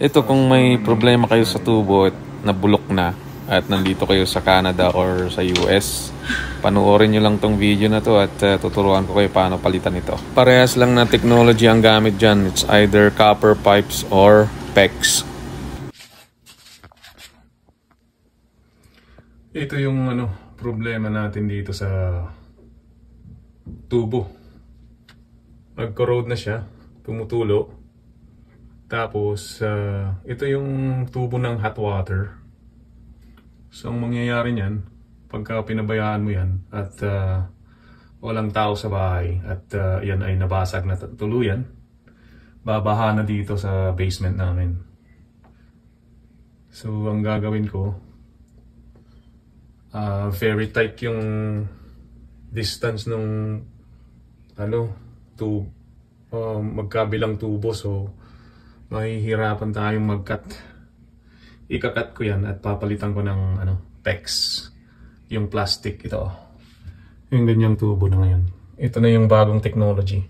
Ito, kung may problema kayo sa tubo at nabulok na at nandito kayo sa Canada or sa US, panoorin nyo lang tong video na to at tuturuan ko kayo paano palitan ito. Parehas lang na technology ang gamit dyan. It's either copper pipes or PEX. Ito yung problema natin dito sa tubo. Nag-corrode na siya, tumutulo. Tapos ito yung tubo ng hot water. So ang mangyayari niyan, pagka pinabayaan mo yan at walang tao sa bahay at yan ay nabasag na tuluyan, babaha na dito sa basement namin. So ang gagawin ko, very tight yung distance ng magkabilang tubo, so mahihirapan tayong mag-cut. Ika-cut ko yan at papalitan ko ng PEX, yung plastic. Ito yung ganyang tubo na ngayon. Ito na yung bagong technology.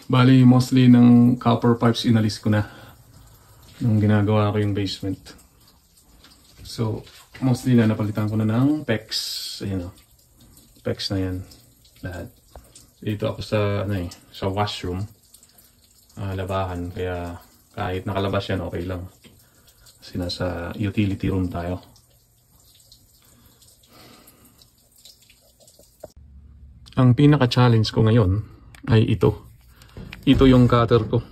Bali mostly ng copper pipes inalis ko na nung ginagawa ko yung basement. So mostly na napalitan ko na ng PEX. Ayan PEX na yan lahat. Dito ako sa washroom, labahan, kaya kahit nakalabas yan okay lang kasi nasa utility room tayo. Ang pinaka-challenge ko ngayon ay ito yung cutter ko,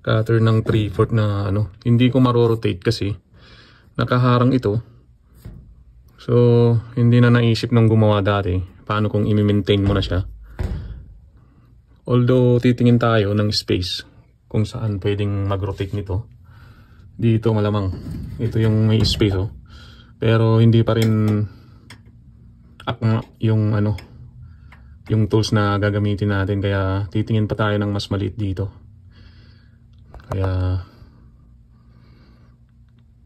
cutter ng 3/4 na hindi ko maro-rotate kasi nakaharang ito. So hindi na naisip nung gumawa dati paano kung i-maintain mo na siya. Although titingin tayo ng space kung saan pwedeng mag-rotate nito. Dito malamang ito yung may space pero hindi pa rin akma yung yung tools na gagamitin natin, kaya titingin pa tayo ng mas maliit dito. Kaya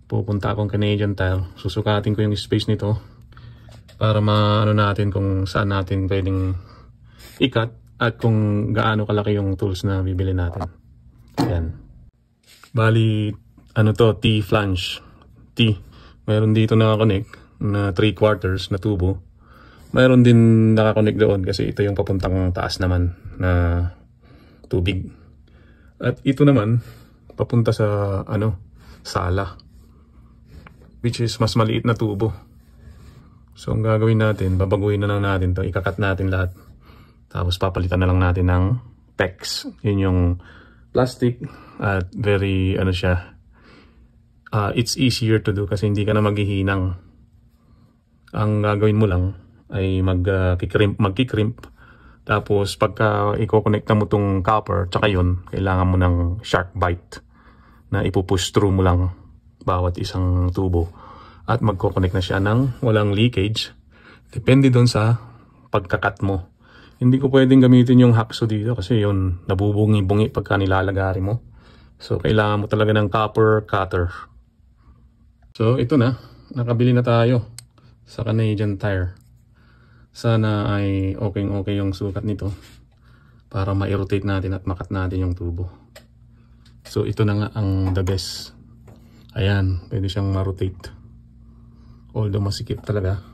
pupunta akong Canadian Tire, susukatin ko yung space nito para maano natin kung saan natin pwedeng i-cut at kung gaano kalaki yung tools na bibili natin. Ayan. Bali T-flange. Mayroon dito nakakonect na 3/4 na tubo. Mayroon din nakakonect doon kasi ito yung papuntang taas naman na tubig. At ito naman papunta sa sala, which is mas maliit na tubo. So ang gagawin natin, babaguhin na lang natin to, ikakat natin lahat. Tapos papalitan na lang natin ng PEX. Yun yung plastic at very it's easier to do kasi hindi ka na maghihinang. Ang gagawin mo lang ay magkikrimp. Tapos pagka i-connecta mo tong copper, tsaka yun, kailangan mo ng shark bite na ipupush through mo lang bawat isang tubo. At magkoconnect na siya ng walang leakage. Depende doon sa pagkakat mo. Hindi ko pwedeng gamitin yung hacksaw dito kasi yun, nabubungi-bungi pagka nilalagari mo. So kailangan mo talaga ng copper cutter. So ito na, nakabili na tayo sa Canadian Tire. Sana ay okay yung sukat nito para ma-rotate natin at makat natin yung tubo. So ito na nga ang the best. Ayan, pwede siyang ma-rotate. Although masikip talaga,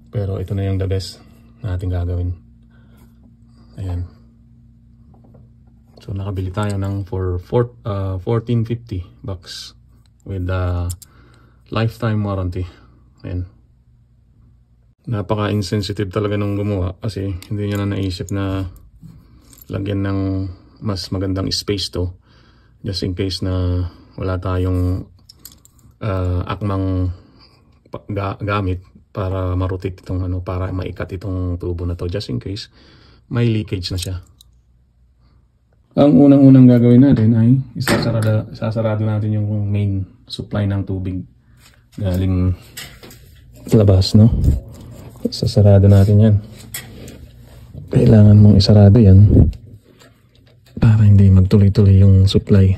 pero ito na yung the best natin gagawin. Ayan. So nakabili tayo ng for $14.50 with lifetime warranty. Ayan. Napaka-insensitive talaga nung gumawa kasi hindi niya na naisip na lagyan ng mas magandang space to just in case na wala tayong akmang gamit para ma-rotate itong para maikat itong tubo na to, just in case may leakage na siya. Ang unang gagawin natin ay isasarado natin yung main supply ng tubig galing labas, Sasarado natin yan. Kailangan mong isarado yan para hindi magtuloy-tuloy yung supply.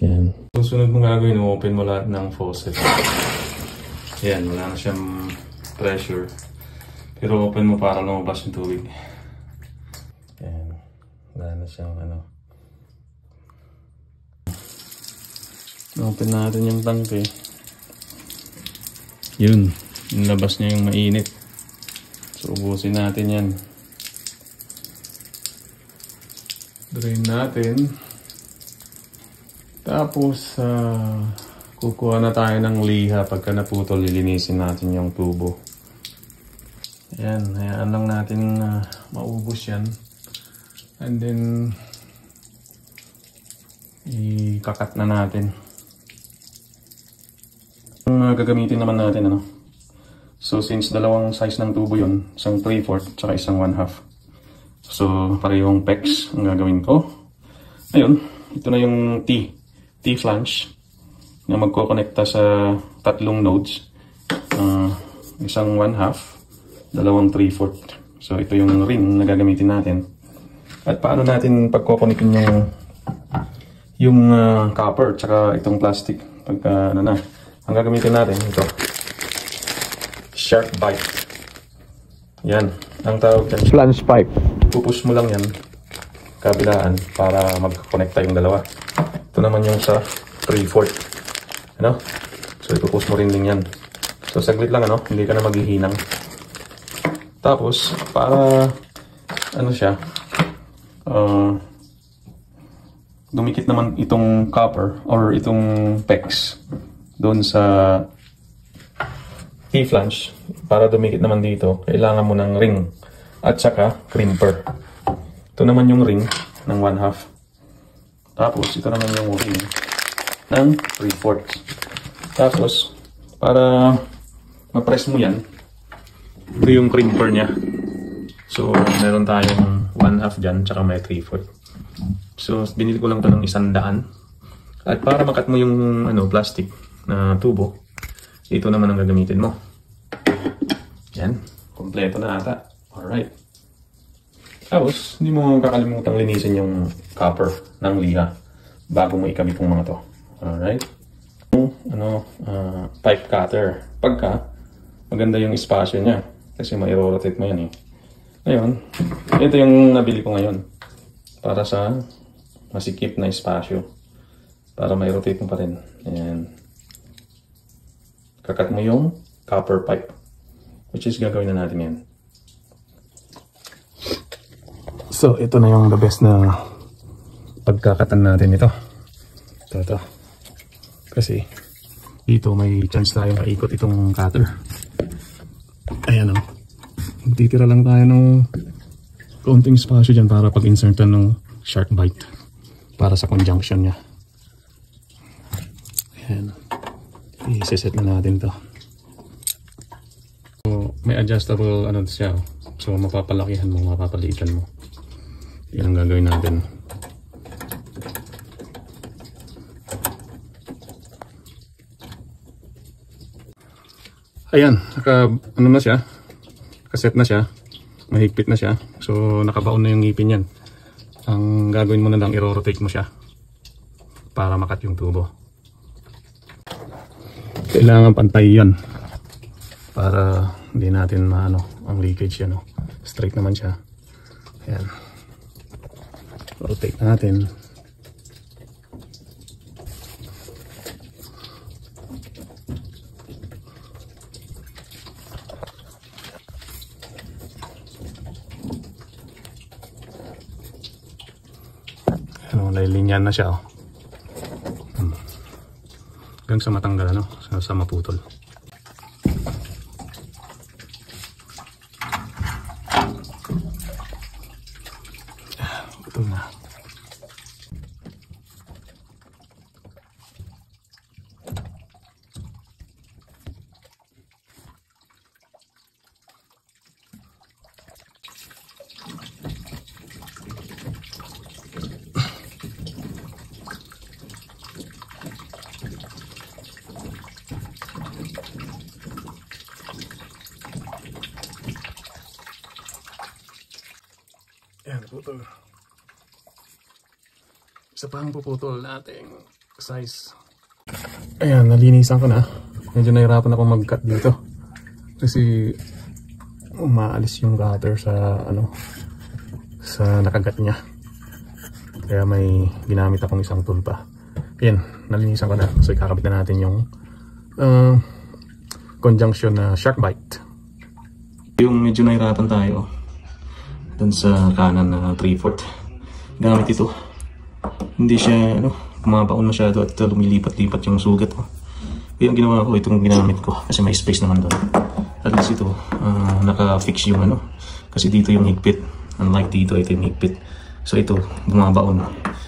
Yan. Susunod mong gagawin, open mo lahat ng faucet. Yan, wala na siyang pressure. Pero open mo para lumabas yung tubig. Yan. Wala na siyang ano. Open natin yung tangke. Yun. Yung labas niya yung mainit. So, ubusin natin yan. Drain natin. Tapos, kukuha na tayo ng liha. Pagka naputol, lilinisin natin yung tubo. Ayan, hayaan lang natin maubos yan. And then, ikakat na natin. Ang gagamitin naman natin, ano? So, since dalawang size ng tubo yun, isang 3/4 tsaka isang 1/2. So, parehong pecs ang gagawin ko. Ayun, ito na yung T-flange na magkokonekta sa tatlong nodes. Isang 1/2, dalawang 3/4. So, ito yung ring na gagamitin natin. At paano natin pagkokonikin yung copper tsaka itong plastic pagka ano na. Ang gagamitin natin ito. Shark bite. Yan. Ang tawag dyan. Flange pipe. Pupush mo lang yan kabilaan para magkonekta yung dalawa. Ito naman yung sa 3/4. Ano? So, ipupush mo rin din yan. So, saglit lang, ano? Hindi ka na maghihinang. Tapos, para ano siya, dumikit naman itong copper or itong PEX doon sa T-flange. Para dumikit naman dito, kailangan mo ng ring at saka crimper. Ito naman yung ring ng 1/2. Tapos, ito naman yung ring ng 3/4. Tapos, para ma-press mo yan, ito yung crimper niya. So, meron tayong 1/2 dyan, tsaka may 3/4. So, binili ko lang ito ng 100. At para makat mo yung plastic na tubo, ito naman ang gagamitin mo. Yan, kompleto na ata. Alright. Tapos, hindi mo kakalimutan linisin yung copper ng liha bago mo ikabit yung mga to. Alright. Pipe cutter. Pagka maganda yung espasyo niya. Kasi mai-rotate mo yan eh. Ngayon, ito yung nabili ko ngayon. Para sa masikip na espasyo. Para mai-rotate mo pa rin. Ayan. Kakat mo yung copper pipe. Which is gagawin na natin yan. So, ito na yung the best na pagkakatan natin ito. Ito. Kasi, dito may chance tayo maikot itong cutter. Ayan o. Titira lang tayo ng konting spasyo dyan para pag-insertan ng shark bite. Para sa conjunction niya. Ayan. I-set na natin to. So, may adjustable siya. So, mapapalakihan mo, mapapalitan mo. Yan ang gagawin natin. Ayan, na siya. Nakaset na siya. Mahigpit na siya. So, nakabaon na yung ngipin yan. Ang gagawin mo na lang, i-rotate mo siya. Para makat yung tubo. Kailangan pantay yan. Para hindi natin ang leakage yan. Straight naman siya. Ayan. Rotate natin. Nailinyan na siya. Hanggang sa matanggal, sa maputol. Ito na. Ayan, putol. Isa pang puputol nating size. Ayan, nalinisan ko na. Medyo nahirapan ako mag-cut dito. Kasi umaalis yung cutter sa sa nakagat niya. Kaya may ginamit akong isang tool pa. Ayan, nalinisan ko na. So ikakabit na natin yung conjunction na SharkBite. Yung medyo nahirapan tayo dun sa kanan na 3/4 gamit ito. Hindi siya kumabaon masyado at lumilipat-lipat yung sugat ko. Kaya ang ginawa ko, itong ginamit ko kasi may space naman doon. At least ito naka-fix yung kasi dito yung higpit, unlike dito ito yung higpit. So ito bumabaon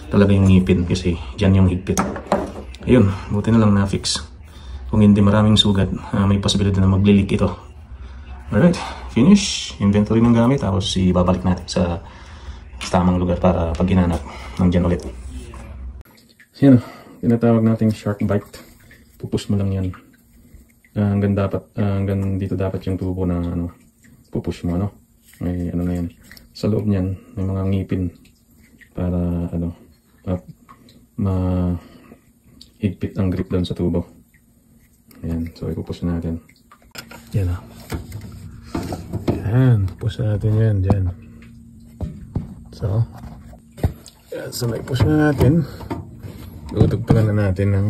talaga yung ngipin kasi dyan yung higpit. Ayun, buti na lang na-fix. Kung hindi maraming sugat, may possibility na maglilik ito. Alright, finish. Inventory ng gamit, tapos ibabalik natin sa tamang lugar para pag ginanap nandiyan ulit. Yan, tinatawag nating SharkBite. Pupush mo lang yan. Hanggang dito dapat yung tubo na pupush mo, May na yan. Sa loob niyan, may mga ngipin para higpit ang grip doon sa tubo. Ayan, so ipupush natin. Yan Ayan, pupush natin yan dyan. So, na-push na natin. Tutugtugan na natin ng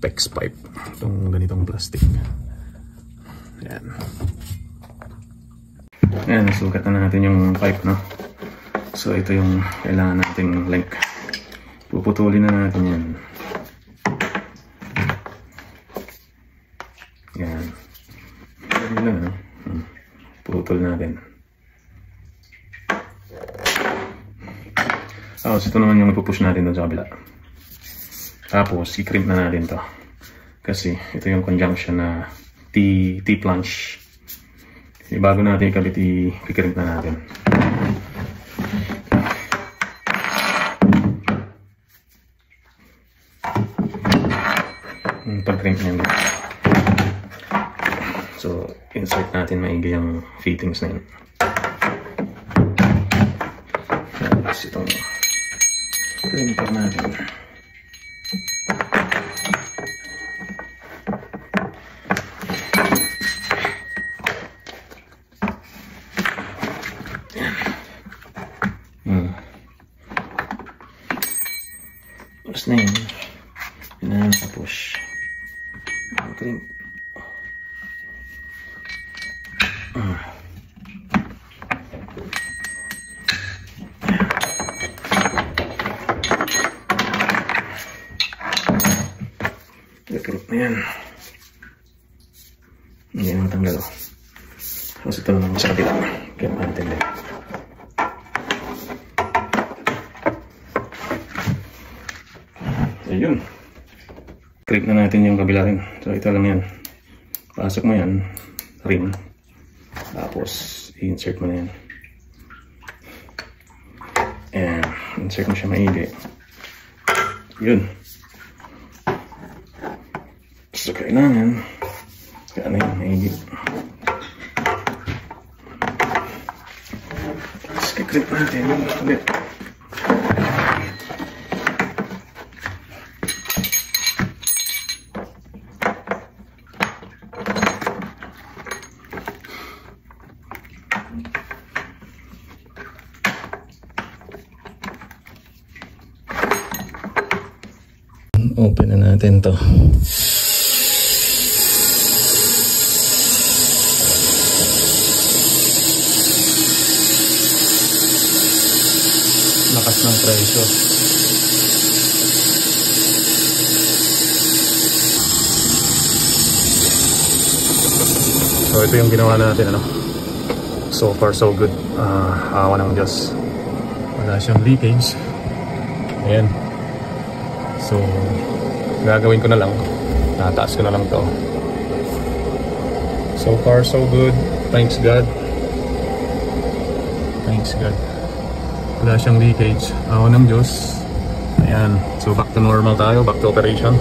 PEX pipe. Itong ganitong plastic. Ayan. Ayan, nasukat na natin yung pipe, So, ito yung kailangan nating length. Puputulin na natin yan. Yan. Yan lang, putol natin. Tapos ito naman yung ipupush natin doon sa kabila. Tapos i-crimp na natin to. Kasi ito yung conjunction na T-plunge. Bago natin ikabit, i-crimp na natin. Pag-crimp niyan. So, insert natin maigi yung fittings na yun. Tapos itong crimper natin. Tapos na yun. Yun na nakapush. Crimp. Crimp na yan. Hindi naman tanggal. Tapos ito naman sa kabila. Kaya natin din. Ayun. Crimp na natin yung kabila rin. So ito lang yan. Pasok mo yan. Rim. Tapos i-insert mo na yan. Ayan. Insert mo siya maigi. Yun. So kailangan kaya na yung maigi. Tapos kikrimp natin ulit. Open na natin to. Lakas ng presyo. So ito yung ginawa natin, so far so good. Awa ng Diyos. Wala siyang leakage. Ayan. So, gagawin ko na lang. Tataas ko na lang to. So far, so good. Thanks God. Thanks God. Wala siyang leakage. Awa ng Diyos. Ayan. So, back to normal tayo. Back to operation.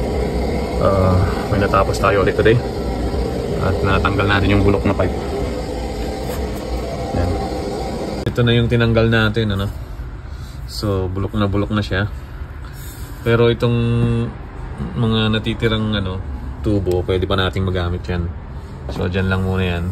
May natapos tayo ulit today. At natanggal natin yung bulok na pipe. Ayan. Ito na yung tinanggal natin, So, bulok na siya. Pero itong mga natitirang tubo, pwede pa nating magamit yan. So dyan lang muna yan.